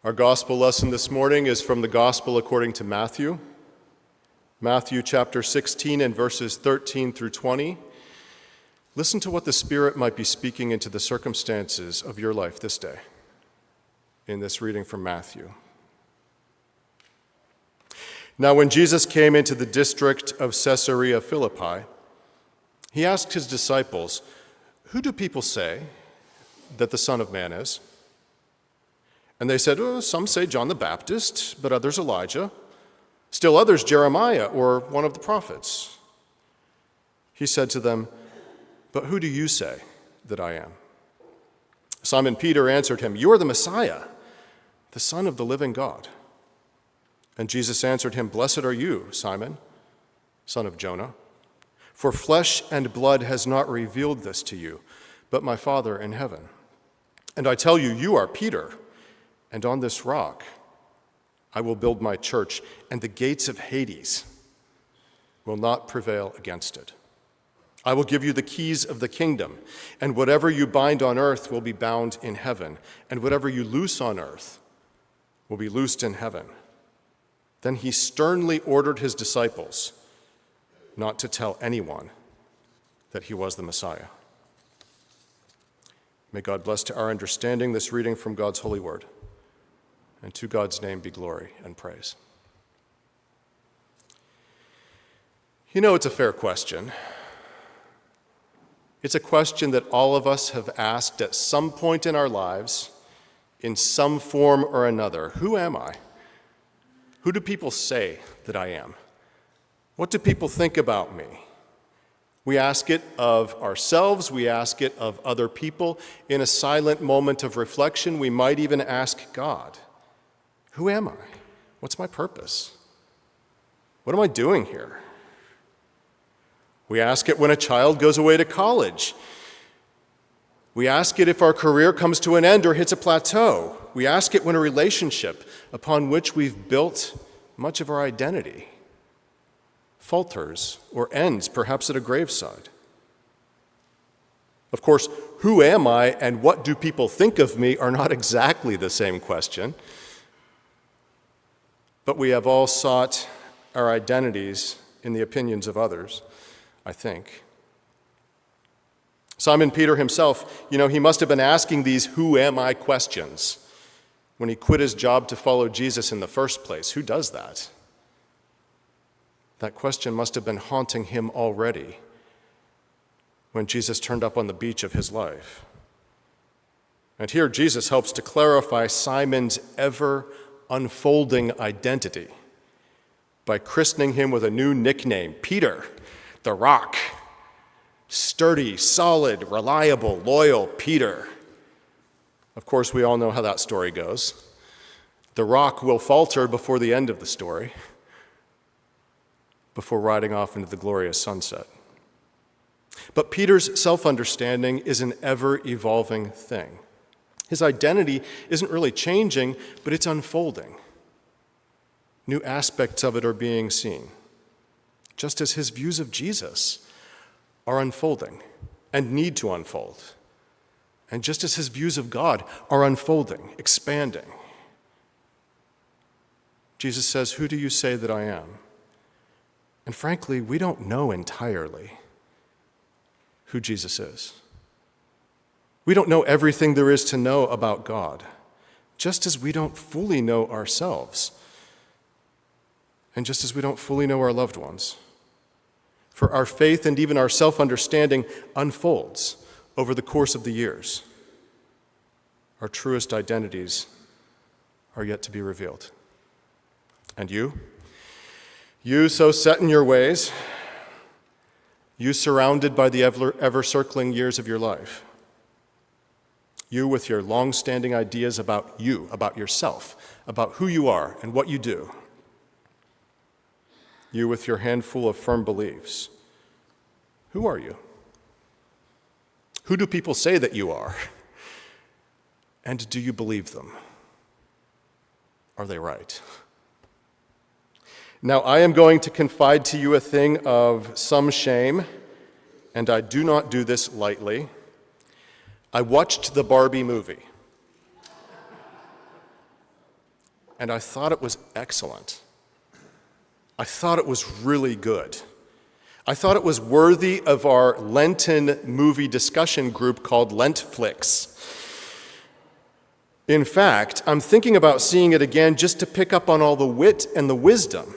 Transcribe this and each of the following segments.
Our gospel lesson this morning is from the Gospel according to Matthew. Matthew chapter 16 and verses 13 through 20. Listen to what the Spirit might be speaking into the circumstances of your life this day in this reading from Matthew. Now when Jesus came into the district of Caesarea Philippi, he asked his disciples, "Who do people say that the Son of Man is?" And they said, "Some say John the Baptist, but others Elijah. Still others Jeremiah or one of the prophets." He said to them, "But who do you say that I am?" Simon Peter answered him, "You are the Messiah, the Son of the living God." And Jesus answered him, "Blessed are you, Simon, son of Jonah, for flesh and blood has not revealed this to you, but my Father in heaven. And I tell you, you are Peter, and on this rock I will build my church, and the gates of Hades will not prevail against it. I will give you the keys of the kingdom, and whatever you bind on earth will be bound in heaven, and whatever you loose on earth will be loosed in heaven." Then he sternly ordered his disciples not to tell anyone that he was the Messiah. May God bless to our understanding this reading from God's holy word. And to God's name be glory and praise. You know, it's a fair question. It's a question that all of us have asked at some point in our lives, in some form or another. Who am I? Who do people say that I am? What do people think about me? We ask it of ourselves, we ask it of other people. In a silent moment of reflection, we might even ask God, who am I? What's my purpose? What am I doing here? We ask it when a child goes away to college. We ask it if our career comes to an end or hits a plateau. We ask it when a relationship upon which we've built much of our identity falters or ends, perhaps at a graveside. Of course, who am I and what do people think of me are not exactly the same question. But we have all sought our identities in the opinions of others, I think. Simon Peter himself, he must have been asking these who am I questions when he quit his job to follow Jesus in the first place. Who does that? That question must have been haunting him already when Jesus turned up on the beach of his life. And here Jesus helps to clarify Simon's ever unfolding identity by christening him with a new nickname, Peter, the Rock. Sturdy, solid, reliable, loyal Peter. Of course, we all know how that story goes. The rock will falter before the end of the story, before riding off into the glorious sunset. But Peter's self-understanding is an ever-evolving thing. His identity isn't really changing, but it's unfolding. New aspects of it are being seen, just as his views of Jesus are unfolding and need to unfold, and just as his views of God are unfolding, expanding. Jesus says, "Who do you say that I am?" And frankly, we don't know entirely who Jesus is. We don't know everything there is to know about God, just as we don't fully know ourselves, and just as we don't fully know our loved ones. For our faith and even our self-understanding unfolds over the course of the years. Our truest identities are yet to be revealed. And you so set in your ways, you surrounded by the ever-circling years of your life, you with your long-standing ideas about you, about yourself, about who you are and what you do. You with your handful of firm beliefs. Who are you? Who do people say that you are? And do you believe them? Are they right? Now, I am going to confide to you a thing of some shame, and I do not do this lightly. I watched the Barbie movie. and I thought it was excellent. I thought it was really good. I thought it was worthy of our Lenten movie discussion group called Lentflix. In fact, I'm thinking about seeing it again just to pick up on all the wit and the wisdom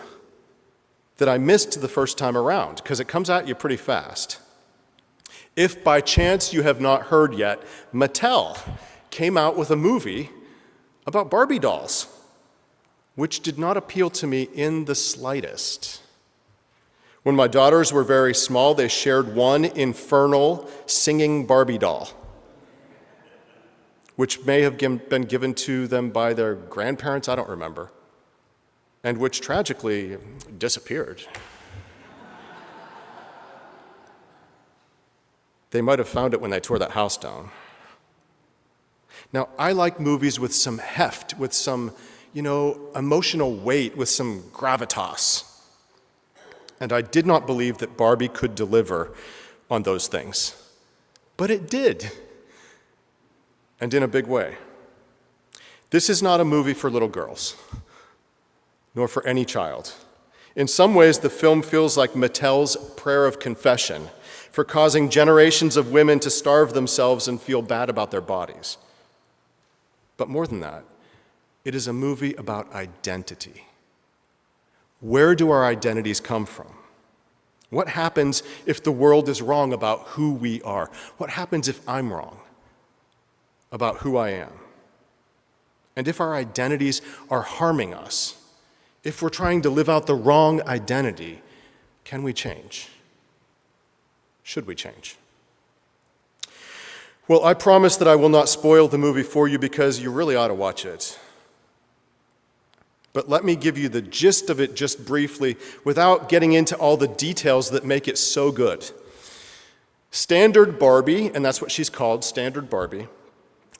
that I missed the first time around, because it comes at you pretty fast. If by chance you have not heard yet, Mattel came out with a movie about Barbie dolls, which did not appeal to me in the slightest. When my daughters were very small, they shared one infernal singing Barbie doll, which may have been given to them by their grandparents, I don't remember, and which tragically disappeared. They might have found it when they tore that house down. Now, I like movies with some heft, with some, emotional weight, with some gravitas. And I did not believe that Barbie could deliver on those things. But it did. And in a big way. This is not a movie for little girls, nor for any child. In some ways, the film feels like Mattel's prayer of confession for causing generations of women to starve themselves and feel bad about their bodies. But more than that, it is a movie about identity. Where do our identities come from? What happens if the world is wrong about who we are? What happens if I'm wrong about who I am? And if our identities are harming us, if we're trying to live out the wrong identity, can we change? Should we change? Well, I promise that I will not spoil the movie for you because you really ought to watch it. But let me give you the gist of it just briefly without getting into all the details that make it so good. Standard Barbie, and that's what she's called, Standard Barbie,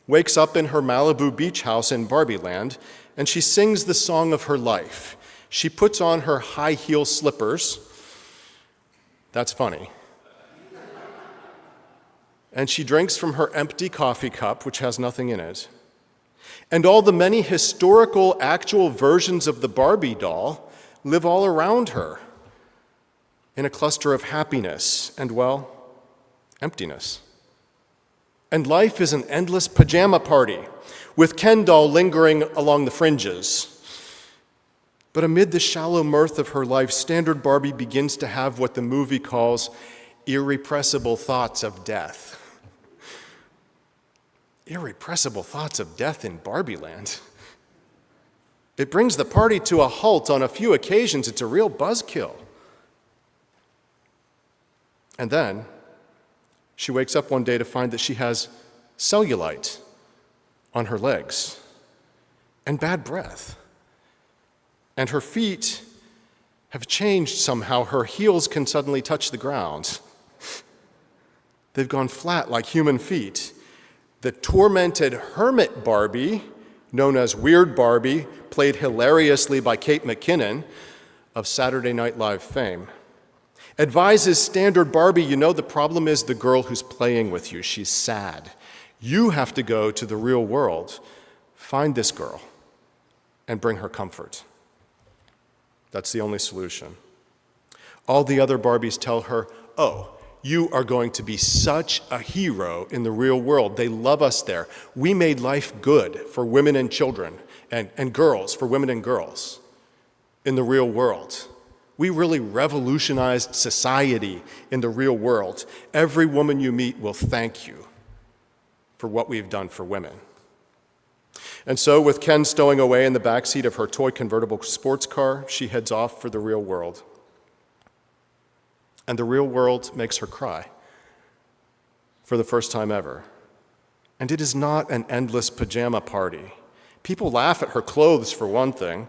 wakes up in her Malibu beach house in Barbie Land, and she sings the song of her life. She puts on her high heel slippers. That's funny. And she drinks from her empty coffee cup, which has nothing in it. And all the many historical, actual versions of the Barbie doll live all around her in a cluster of happiness and, well, emptiness. And life is an endless pajama party, with Ken doll lingering along the fringes. But amid the shallow mirth of her life, Standard Barbie begins to have what the movie calls irrepressible thoughts of death. Irrepressible thoughts of death in Barbie Land. It brings the party to a halt on a few occasions. It's a real buzzkill. And then she wakes up one day to find that she has cellulite on her legs and bad breath. And her feet have changed somehow. Her heels can suddenly touch the ground. They've gone flat like human feet. The tormented hermit Barbie, known as Weird Barbie, played hilariously by Kate McKinnon of Saturday Night Live fame, advises Standard Barbie, the problem is the girl who's playing with you. She's sad. You have to go to the real world, find this girl, and bring her comfort. That's the only solution. All the other Barbies tell her, oh, you are going to be such a hero in the real world. They love us there. We made life good for women and children, and girls, for women and girls in the real world. We really revolutionized society in the real world. Every woman you meet will thank you for what we've done for women. And so, with Ken stowing away in the backseat of her toy convertible sports car, she heads off for the real world. And the real world makes her cry for the first time ever. And it is not an endless pajama party. People laugh at her clothes, for one thing.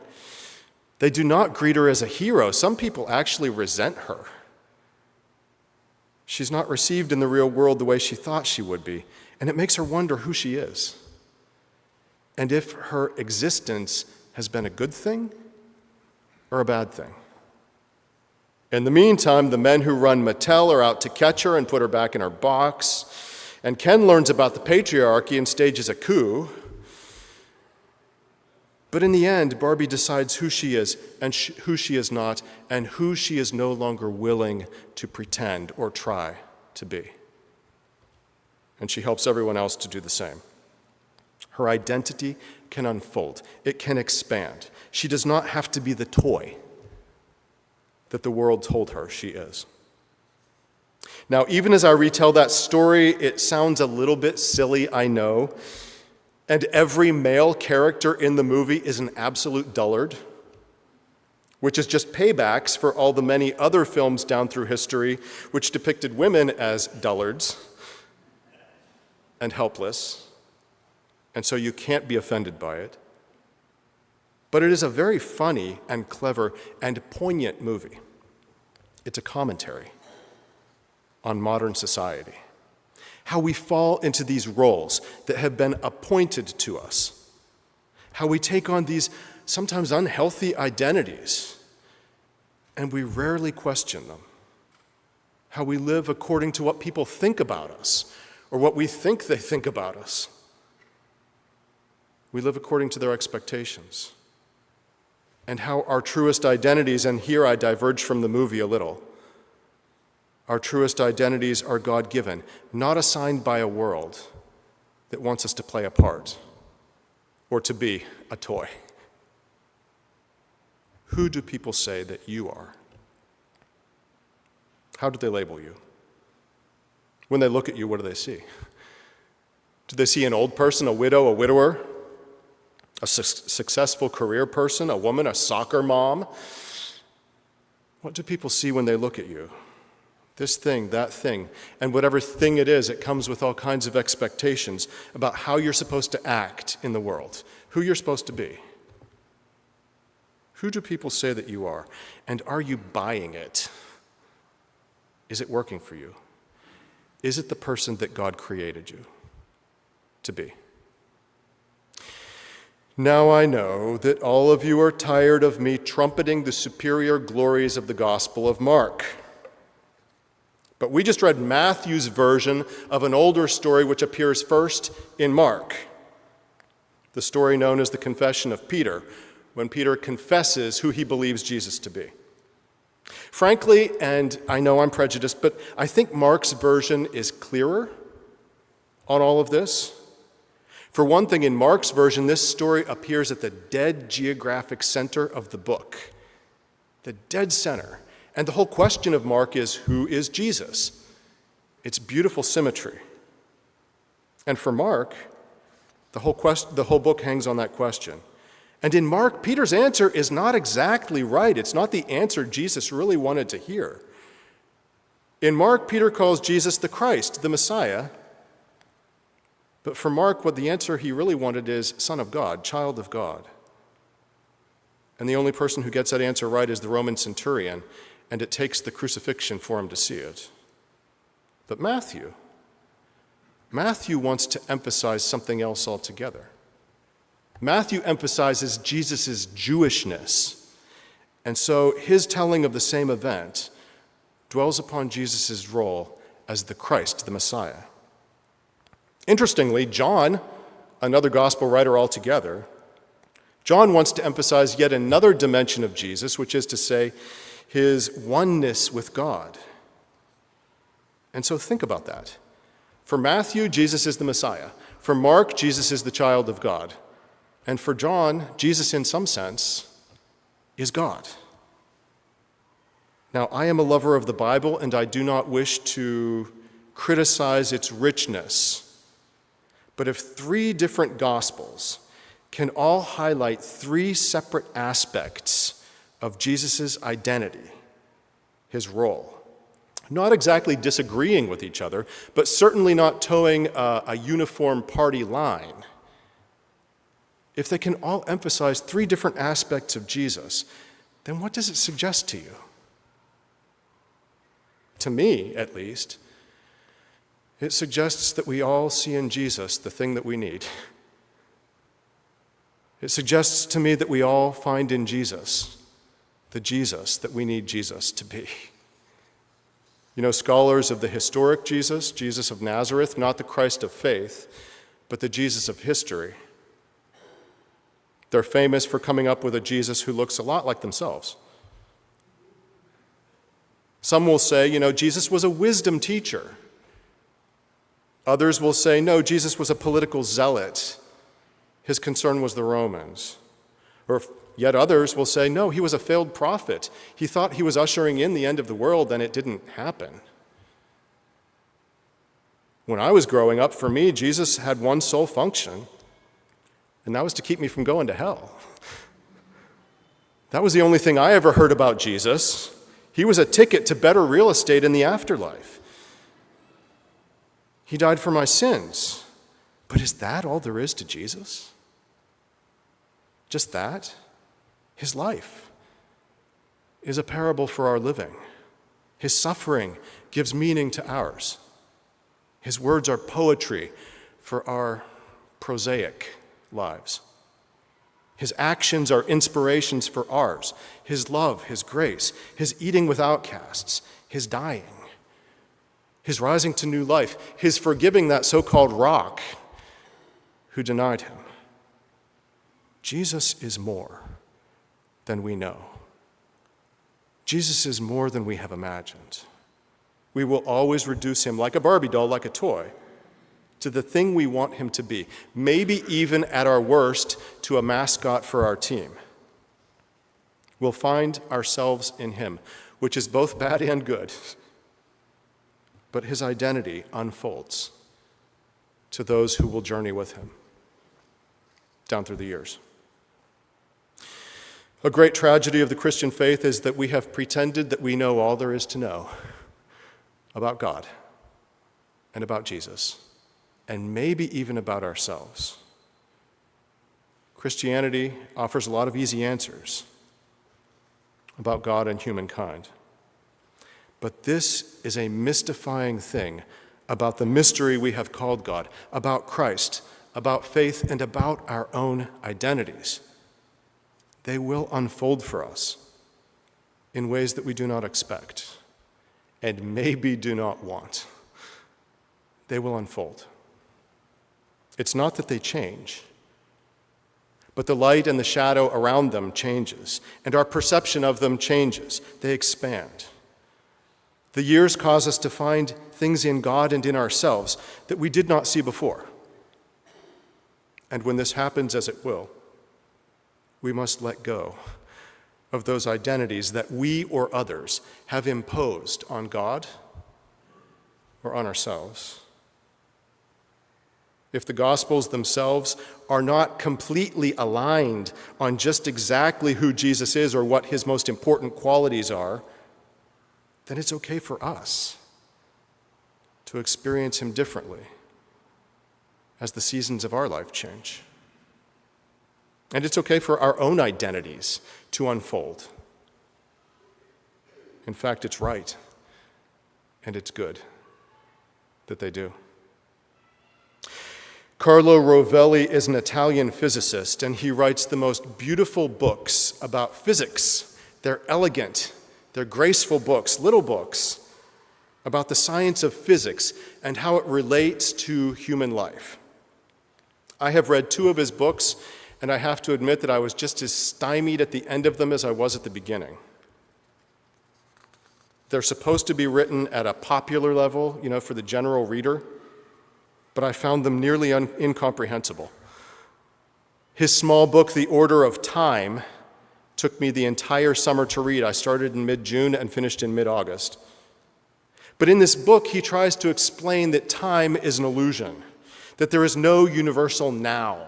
They do not greet her as a hero. Some people actually resent her. She's not received in the real world the way she thought she would be, and it makes her wonder who she is, and if her existence has been a good thing or a bad thing. In the meantime, the men who run Mattel are out to catch her and put her back in her box, and Ken learns about the patriarchy and stages a coup. But in the end, Barbie decides who she is and who she is not, and who she is no longer willing to pretend or try to be. And she helps everyone else to do the same. Her identity can unfold. It can expand. She does not have to be the toy that the world told her she is. Now, even as I retell that story, it sounds a little bit silly, I know. And every male character in the movie is an absolute dullard, which is just paybacks for all the many other films down through history which depicted women as dullards and helpless. And so you can't be offended by it. But it is a very funny and clever and poignant movie. It's a commentary on modern society, how we fall into these roles that have been appointed to us, how we take on these sometimes unhealthy identities, and we rarely question them, how we live according to what people think about us or what we think they think about us. We live according to their expectations, and how our truest identities, and here I diverge from the movie a little, our truest identities are God-given, not assigned by a world that wants us to play a part or to be a toy. Who do people say that you are? How do they label you? When they look at you, what do they see? Do they see an old person, a widow, a widower, a successful career person, a woman, a soccer mom? What do people see when they look at you? This thing, that thing, and whatever thing it is, it comes with all kinds of expectations about how you're supposed to act in the world, who you're supposed to be. Who do people say that you are? And are you buying it? Is it working for you? Is it the person that God created you to be? Now I know that all of you are tired of me trumpeting the superior glories of the Gospel of Mark. But we just read Matthew's version of an older story which appears first in Mark, the story known as the Confession of Peter, when Peter confesses who he believes Jesus to be. Frankly, and I know I'm prejudiced, but I think Mark's version is clearer on all of this. For one thing, in Mark's version, this story appears at the dead geographic center of the book, the dead center. And the whole question of Mark is, who is Jesus? It's beautiful symmetry. And for Mark, the whole book hangs on that question. And in Mark, Peter's answer is not exactly right. It's not the answer Jesus really wanted to hear. In Mark, Peter calls Jesus the Christ, the Messiah. But for Mark, what the answer he really wanted is Son of God, child of God. And the only person who gets that answer right is the Roman centurion, and it takes the crucifixion for him to see it. But Matthew wants to emphasize something else altogether. Matthew emphasizes Jesus' Jewishness, and so his telling of the same event dwells upon Jesus' role as the Christ, the Messiah. Interestingly, John, another gospel writer altogether, John wants to emphasize yet another dimension of Jesus, which is to say, his oneness with God. And so think about that. For Matthew, Jesus is the Messiah. For Mark, Jesus is the child of God. And for John, Jesus, in some sense, is God. Now, I am a lover of the Bible, and I do not wish to criticize its richness. But if three different gospels can all highlight three separate aspects of Jesus' identity, his role, not exactly disagreeing with each other, but certainly not towing a uniform party line, if they can all emphasize three different aspects of Jesus, then what does it suggest to you? To me, at least, it suggests that we all see in Jesus the thing that we need. It suggests to me that we all find in Jesus the Jesus that we need Jesus to be. You know, scholars of the historic Jesus, Jesus of Nazareth, not the Christ of faith, but the Jesus of history, They're famous for coming up with a Jesus who looks a lot like themselves. Some will say, Jesus was a wisdom teacher. Others will say, no, Jesus was a political zealot. His concern was the Romans. Or yet others will say, no, he was a failed prophet. He thought he was ushering in the end of the world, and it didn't happen. When I was growing up, for me, Jesus had one sole function, and that was to keep me from going to hell. That was the only thing I ever heard about Jesus. He was a ticket to better real estate in the afterlife. He died for my sins. But is that all there is to Jesus? Just that? His life is a parable for our living. His suffering gives meaning to ours. His words are poetry for our prosaic lives. His actions are inspirations for ours. His love, his grace, his eating with outcasts, his dying, his rising to new life, his forgiving that so-called rock who denied him. Jesus is more than we know. Jesus is more than we have imagined. We will always reduce him like a Barbie doll, like a toy, to the thing we want him to be, maybe even at our worst to a mascot for our team. We'll find ourselves in him, which is both bad and good. But his identity unfolds to those who will journey with him down through the years. A great tragedy of the Christian faith is that we have pretended that we know all there is to know about God and about Jesus, and maybe even about ourselves. Christianity offers a lot of easy answers about God and humankind. But this is a mystifying thing about the mystery we have called God, about Christ, about faith, and about our own identities. They will unfold for us in ways that we do not expect and maybe do not want. They will unfold. It's not that they change, but the light and the shadow around them changes, and our perception of them changes. They expand. The years cause us to find things in God and in ourselves that we did not see before. And when this happens, as it will, we must let go of those identities that we or others have imposed on God or on ourselves. If the Gospels themselves are not completely aligned on just exactly who Jesus is or what his most important qualities are, then it's okay for us to experience him differently as the seasons of our life change. And it's okay for our own identities to unfold. In fact, it's right and it's good that they do. Carlo Rovelli is an Italian physicist, and he writes the most beautiful books about physics. They're elegant, they're graceful books, little books, about the science of physics and how it relates to human life. I have read 2 of his books, and I have to admit that I was just as stymied at the end of them as I was at the beginning. They're supposed to be written at a popular level, for the general reader, but I found them nearly incomprehensible. His small book, The Order of Time, took me the entire summer to read. I started in mid-June and finished in mid-August. But in this book, he tries to explain that time is an illusion, that there is no universal now.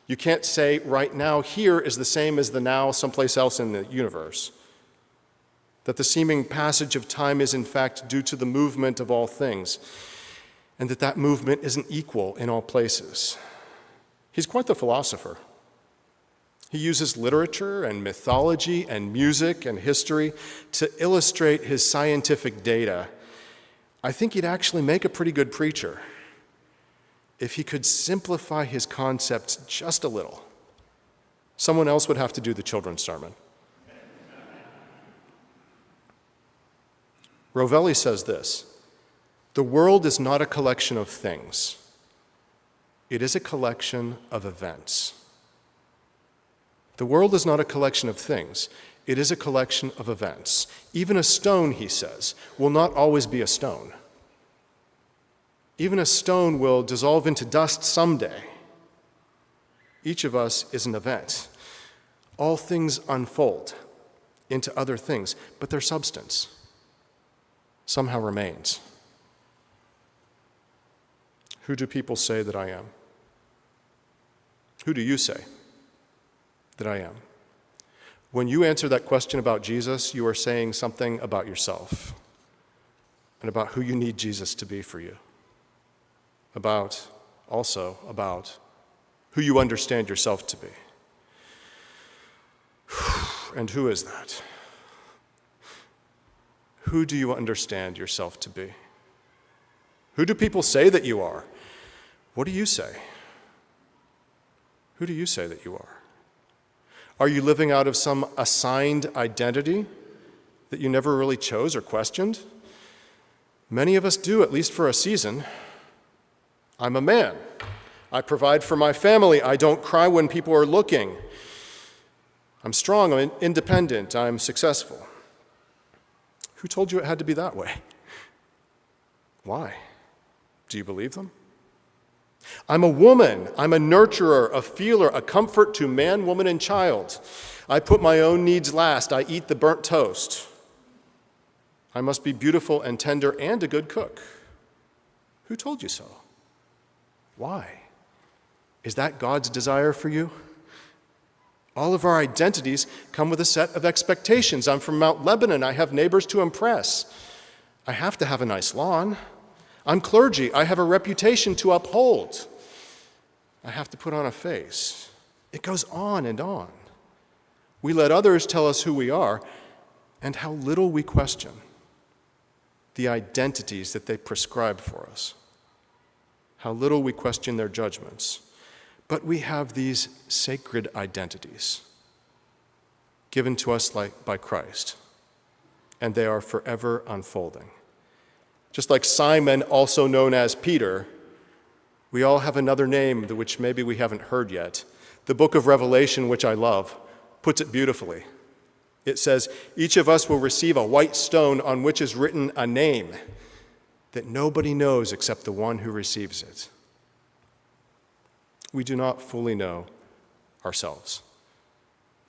You can't say right now here is the same as the now someplace else in the universe. That the seeming passage of time is in fact due to the movement of all things, and that movement isn't equal in all places. He's quite the philosopher. He uses literature and mythology and music and history to illustrate his scientific data. I think he'd actually make a pretty good preacher if he could simplify his concepts just a little. Someone else would have to do the children's sermon. Rovelli says this: the world is not a collection of things. It is a collection of events. The world is not a collection of things. It is a collection of events. Even a stone, he says, will not always be a stone. Even a stone will dissolve into dust someday. Each of us is an event. All things unfold into other things, but their substance somehow remains. Who do people say that I am? Who do you say that I am? When you answer that question about Jesus, you are saying something about yourself and about who you need Jesus to be for you. Also about who you understand yourself to be. And who is that? Who do you understand yourself to be? Who do people say that you are? What do you say? Who do you say that you are? Are you living out of some assigned identity that you never really chose or questioned? Many of us do, at least for a season. I'm a man. I provide for my family. I don't cry when people are looking. I'm strong. I'm independent. I'm successful. Who told you it had to be that way? Why? Do you believe them? I'm a woman. I'm a nurturer, a feeler, a comfort to man, woman, and child. I put my own needs last. I eat the burnt toast. I must be beautiful and tender and a good cook. Who told you so? Why? Is that God's desire for you? All of our identities come with a set of expectations. I'm from Mount Lebanon. I have neighbors to impress. I have to have a nice lawn. I'm clergy. I have a reputation to uphold. I have to put on a face. It goes on and on. We let others tell us who we are and how little we question the identities that they prescribe for us. How little we question their judgments. But we have these sacred identities given to us by Christ, and they are forever unfolding. Just like Simon, also known as Peter, we all have another name which maybe we haven't heard yet. The book of Revelation, which I love, puts it beautifully. It says, each of us will receive a white stone on which is written a name that nobody knows except the one who receives it. We do not fully know ourselves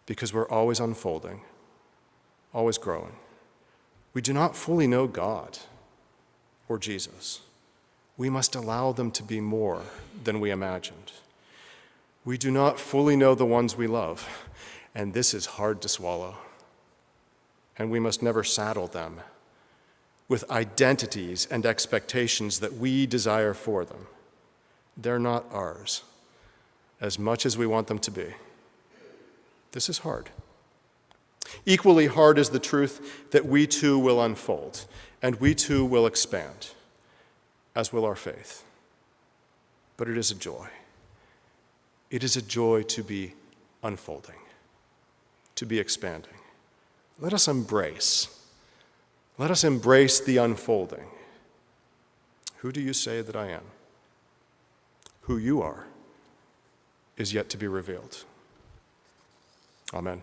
because we're always unfolding, always growing. We do not fully know God or Jesus. We must allow them to be more than we imagined. We do not fully know the ones we love, and this is hard to swallow. And we must never saddle them with identities and expectations that we desire for them. They're not ours, as much as we want them to be. This is hard. Equally hard is the truth that we too will unfold, and we too will expand, as will our faith. But it is a joy. It is a joy to be unfolding, to be expanding. Let us embrace the unfolding. Who do you say that I am? Who you are is yet to be revealed. Amen.